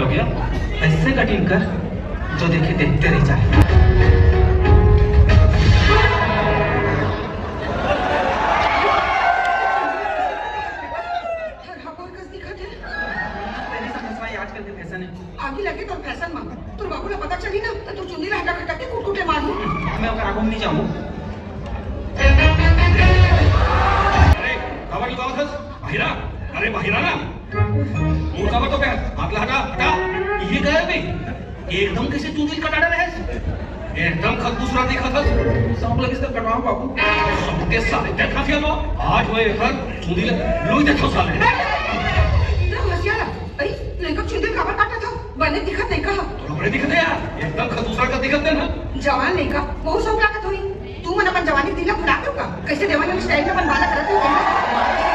हो गया। ऐसे कटिंग कर जो देखे देखते रह जाए। आजकल के फैशन है। आगे लगे तो फैशन मांग तो बाबू ने पता चली ना तो तू चुन्नी लहंगा खटक के कुटकुटे मार दूं। मैं ओकरा घूम नहीं जाऊं। अरे कवर लगाओ थस बाहिरा। अरे बाहिरा ना मुंह कवर तो पहन हाथ लगा हटा ये गए बे एकदम कैसे चुन्नी कटाड़ा रहे एकदम खत दूसरा देखा था सब लगे से कटवाओ बाबू सबके साले देखा थे लो आज वो एक चुन्नी लोई देखो साले ना हसियाला अरे लड़का चुन्नी कवर काटा था बने दिखत नहीं कहा तो बड़े दिखते यार एकदम खत दूसरा का दिखते ना जवान नहीं का बहुत शौक लागत हुई तू मन अपन जवानी दिला भुला दूंगा कैसे देवानी स्टाइल में बनवाना करत हो